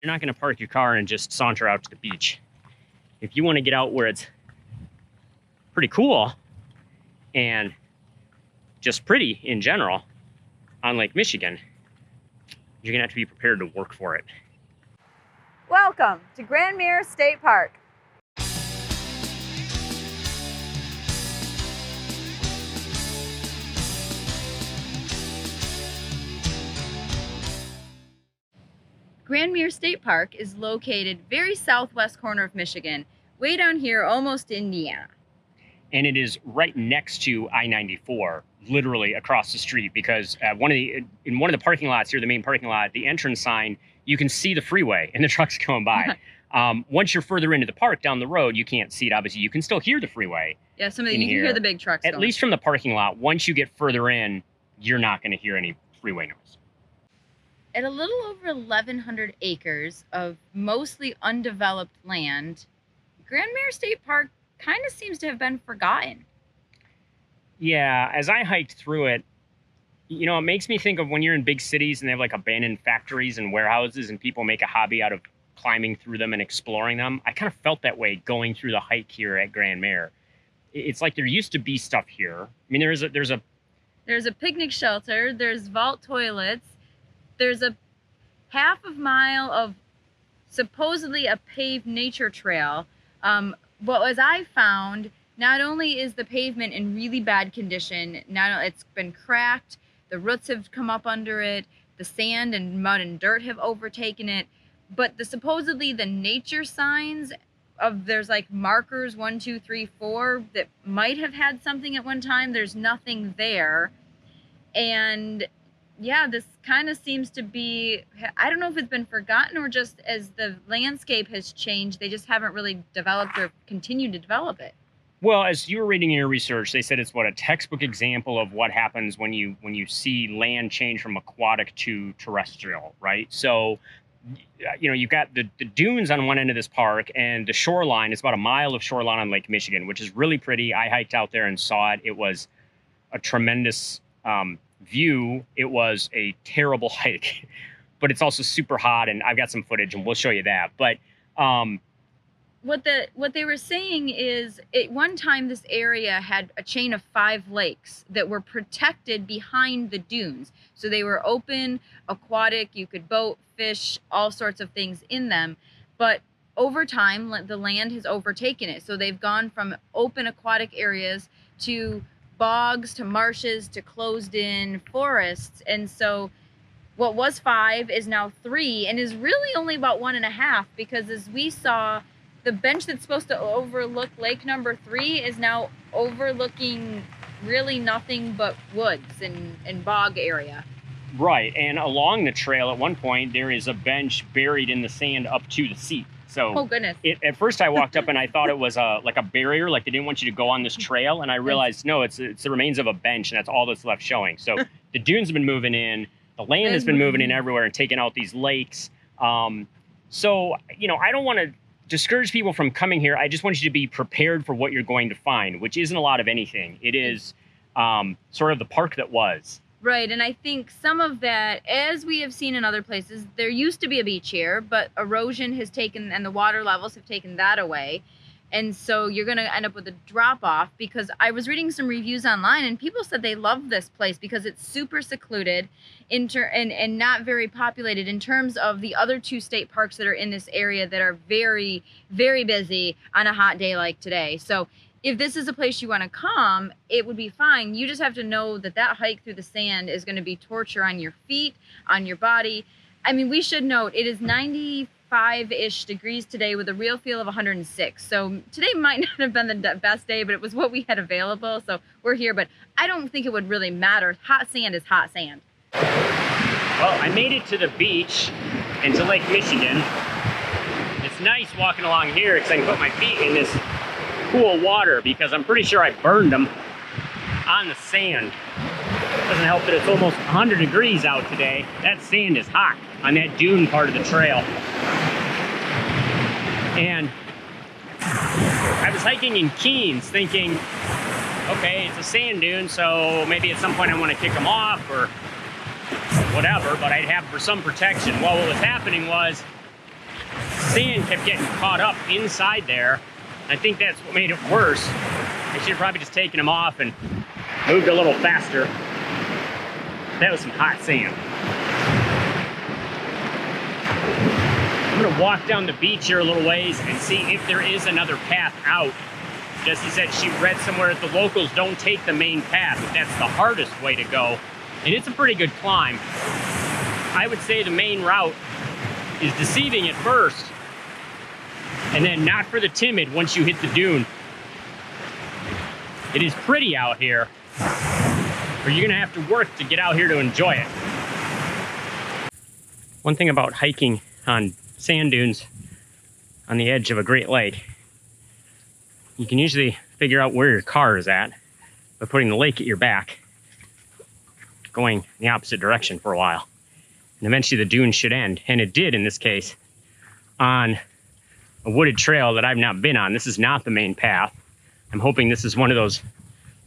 You're not going to park your car and just saunter out to the beach. If you want to get out where it's pretty cool and just pretty in general on Lake Michigan, you're going to have to be prepared to work for it. Welcome to Grandmere State Park. Grandmere State Park is located very southwest corner of Michigan, way down here, almost Indiana. And it is right next to I-94, literally across the street, because in one of the parking lots here, the main parking lot, the entrance sign, you can see the freeway and the trucks going by. Once you're further into the park down the road, you can't see it. Obviously, you can still hear the freeway. Yeah, you can hear the big trucks At least from the parking lot. Once you get further in, you're not going to hear any freeway noise. At a little over 1,100 acres of mostly undeveloped land, Grandmere State Park kind of seems to have been forgotten. Yeah, as I hiked through it, you know, it makes me think of when you're in big cities and they have like abandoned factories and warehouses and people make a hobby out of climbing through them and exploring them. I kind of felt that way going through the hike here at Grandmere. It's like there used to be stuff here. I mean, there's a picnic shelter, there's vault toilets, there's a half a mile of supposedly a paved nature trail. But as I found, not only is the pavement in really bad condition, it's been cracked, the roots have come up under it, the sand and mud and dirt have overtaken it, but supposedly the nature signs of there's like markers 1, 2, 3, 4 that might have had something at one time. There's nothing there. And yeah, this kind of seems to be, I don't know if it's been forgotten or just as the landscape has changed, they just haven't really developed or continued to develop it. Well, as you were reading in your research, they said it's a textbook example of what happens when you see land change from aquatic to terrestrial, right? So, you know, you've got the dunes on one end of this park and the shoreline. It's about a mile of shoreline on Lake Michigan, which is really pretty. I hiked out there and saw it. It was a tremendous view. It was a terrible hike, but it's also super hot, and I've got some footage and we'll show you that. But what they were saying is at one time this area had a chain of 5 lakes that were protected behind the dunes. So they were open, aquatic, you could boat, fish, all sorts of things in them. But over time, the land has overtaken it. So they've gone from open aquatic areas to bogs, to marshes, to closed in forests. And so what was 5 is now 3 and is really only about 1.5, because as we saw, the bench that's supposed to overlook lake number 3 is now overlooking really nothing but woods and bog area. Right, and along the trail at one point, there is a bench buried in the sand up to the seat. So oh, goodness. At first I walked up and I thought it was like a barrier, like they didn't want you to go on this trail. And I realized, no, it's the remains of a bench, and that's all that's left showing. So the dunes have been moving in, the land has been moving in everywhere and taking out these lakes. So, you know, I don't want to discourage people from coming here. I just want you to be prepared for what you're going to find, which isn't a lot of anything. It is sort of the park that was. Right, and I think some of that, as we have seen in other places, there used to be a beach here, but erosion has taken, and the water levels have taken that away. And so you're going to end up with a drop-off, because I was reading some reviews online, and people said they love this place because it's super secluded and not very populated in terms of the other 2 state parks that are in this area that are very, very busy on a hot day like today. So if this is a place you want to come, it would be fine. You just have to know that that hike through the sand is going to be torture on your feet, on your body. I mean, we should note it is 95-ish degrees today with a real feel of 106. So today might not have been the best day, but it was what we had available. So we're here, but I don't think it would really matter. Hot sand is hot sand. Well, I made it to the beach and to Lake Michigan. It's nice walking along here because I can put my feet in this cool water, because I'm pretty sure I burned them on the sand. Doesn't help that it's almost 100 degrees out today. That sand is hot on that dune part of the trail. And I was hiking in Keens thinking, okay, it's a sand dune, so maybe at some point I want to kick them off or whatever, but I'd have for some protection. Well, what was happening was sand kept getting caught up inside there. I think that's what made it worse. I should have probably just taken them off and moved a little faster. That was some hot sand. I'm gonna walk down the beach here a little ways and see if there is another path out. Jessie said she read somewhere that the locals don't take the main path, but that's the hardest way to go. And it's a pretty good climb. I would say the main route is deceiving at first, and then not for the timid once you hit the dune. It is pretty out here, but you're gonna have to work to get out here to enjoy it. One thing about hiking on sand dunes on the edge of a Great Lake, you can usually figure out where your car is at by putting the lake at your back, going in the opposite direction for a while. And eventually the dune should end, and it did in this case, on a wooded trail that I've not been on. This is not the main path. I'm hoping this is one of those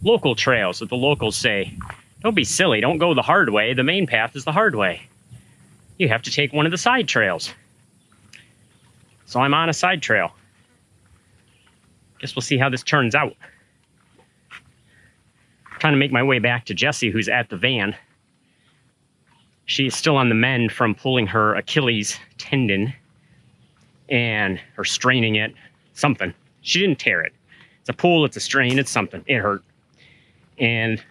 local trails that the locals say, don't be silly, don't go the hard way. The main path is the hard way. You have to take one of the side trails. So I'm on a side trail. Guess we'll see how this turns out. I'm trying to make my way back to Jessie, who's at the van. She's still on the mend from pulling her Achilles tendon and or straining it, something. She didn't tear it. It's a pull, it's a strain, it's something. It hurt. And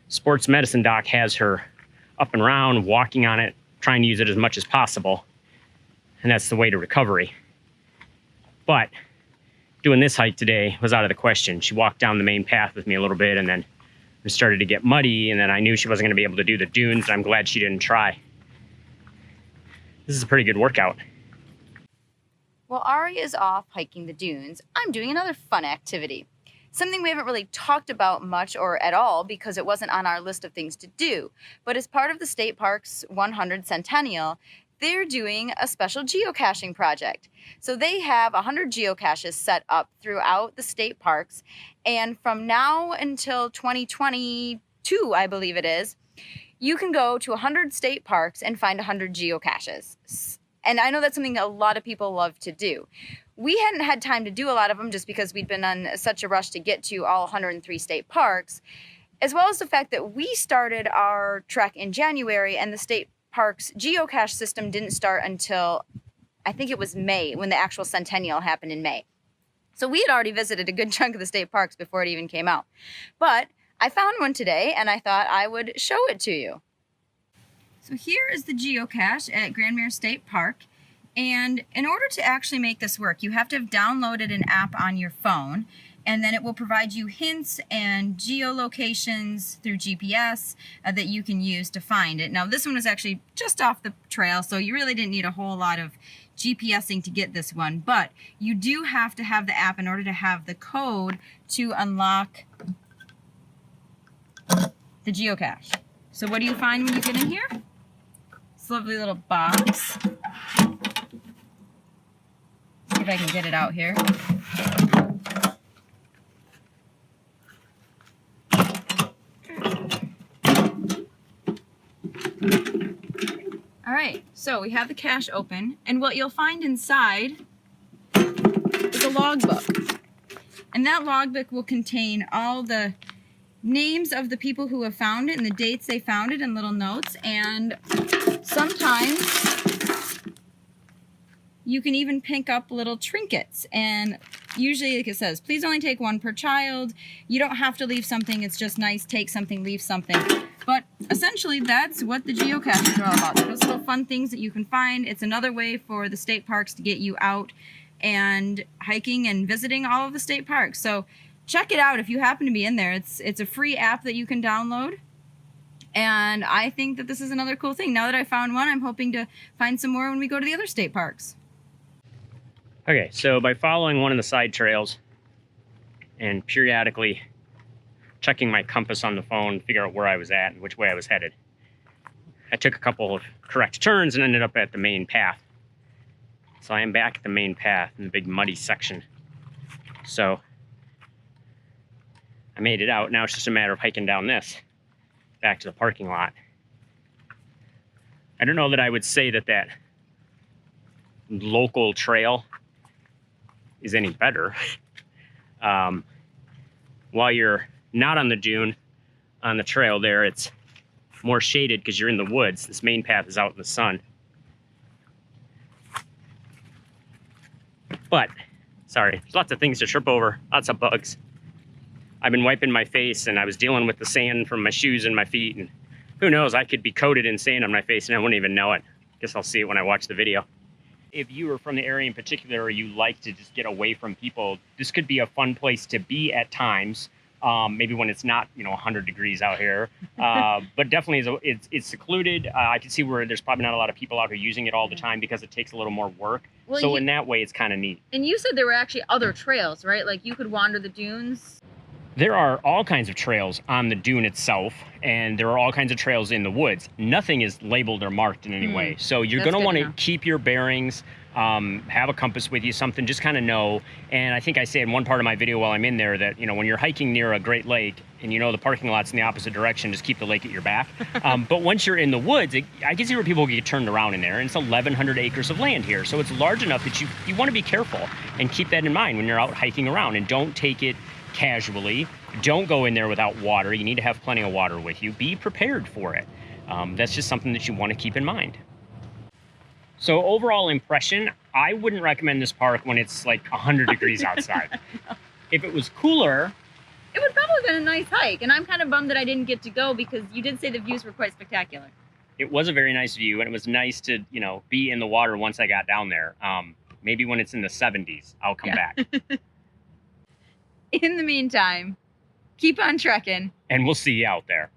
sports medicine doc has her up and around, walking on it, trying to use it as much as possible. And that's the way to recovery. But doing this hike today was out of the question. She walked down the main path with me a little bit, and then it started to get muddy, and then I knew she wasn't gonna be able to do the dunes, and I'm glad she didn't try. This is a pretty good workout. While Ari is off hiking the dunes, I'm doing another fun activity. Something we haven't really talked about much or at all because it wasn't on our list of things to do. But as part of the state park's 100 centennial, they're doing a special geocaching project. So they have 100 geocaches set up throughout the state parks. And from now until 2022, I believe it is, you can go to 100 state parks and find 100 geocaches. And I know that's something that a lot of people love to do. We hadn't had time to do a lot of them just because we'd been on such a rush to get to all 103 state parks, as well as the fact that we started our trek in January and the state park's geocache system didn't start until, I think it was May, when the actual centennial happened in May. So we had already visited a good chunk of the state parks before it even came out. But I found one today and I thought I would show it to you. So here is the geocache at Grandmere State Park. And in order to actually make this work, you have to have downloaded an app on your phone, and then it will provide you hints and geolocations through GPS that you can use to find it. Now this one was actually just off the trail, so you really didn't need a whole lot of GPSing to get this one, but you do have to have the app in order to have the code to unlock the geocache. So what do you find when you get in here? This lovely little box. See if I can get it out here. All right, so we have the cache open, and what you'll find inside is a logbook. And that logbook will contain all the names of the people who have found it and the dates they found it and little notes. And sometimes you can even pick up little trinkets. And usually, like it says, please only take one per child. You don't have to leave something. It's just nice. Take something, leave something. But essentially, that's what the geocaches are all about. Those little fun things that you can find. It's another way for the state parks to get you out and hiking and visiting all of the state parks. So check it out if you happen to be in there. It's a free app that you can download. And I think that this is another cool thing. Now that I found one, I'm hoping to find some more when we go to the other state parks. Okay, so by following one of the side trails and periodically checking my compass on the phone, figure out where I was at and which way I was headed, I took a couple of correct turns and ended up at the main path. So I am back at the main path in the big muddy section. So I made it out. Now it's just a matter of hiking down this back to the parking lot. I don't know that I would say that that local trail is any better. While you're not on the dune, on the trail there, it's more shaded because you're in the woods. This main path is out in the sun. But, sorry, there's lots of things to trip over, lots of bugs. I've been wiping my face and I was dealing with the sand from my shoes and my feet, and who knows, I could be coated in sand on my face and I wouldn't even know it. Guess I'll see it when I watch the video. If you are from the area in particular, or you like to just get away from people, this could be a fun place to be at times. Maybe when it's not, 100 degrees out here, but definitely it's secluded. I can see where there's probably not a lot of people out here using it all the time because it takes a little more work. Well, so in that way, it's kind of neat. And you said there were actually other trails, right? Like you could wander the dunes. There are all kinds of trails on the dune itself, and there are all kinds of trails in the woods. Nothing is labeled or marked in any way. So you're going to want to keep your bearings, have a compass with you, something, just kind of know. And I think I say in one part of my video while I'm in there that, when you're hiking near a Great Lake and the parking lot's in the opposite direction, just keep the lake at your back. But once you're in the woods, I can see where people get turned around in there. And it's 1,100 acres of land here. So it's large enough that you want to be careful and keep that in mind when you're out hiking around, and don't take it casually. Don't go in there without water. You need to have plenty of water with you. Be prepared for it. That's just something that you want to keep in mind. So overall impression, I wouldn't recommend this park when it's like 100 degrees outside. No. If it was cooler, it would probably have been a nice hike. And I'm kind of bummed that I didn't get to go because you did say the views were quite spectacular. It was a very nice view, and it was nice to, be in the water once I got down there. Maybe when it's in the 70s, I'll come back. In the meantime, keep on trekking. And we'll see you out there.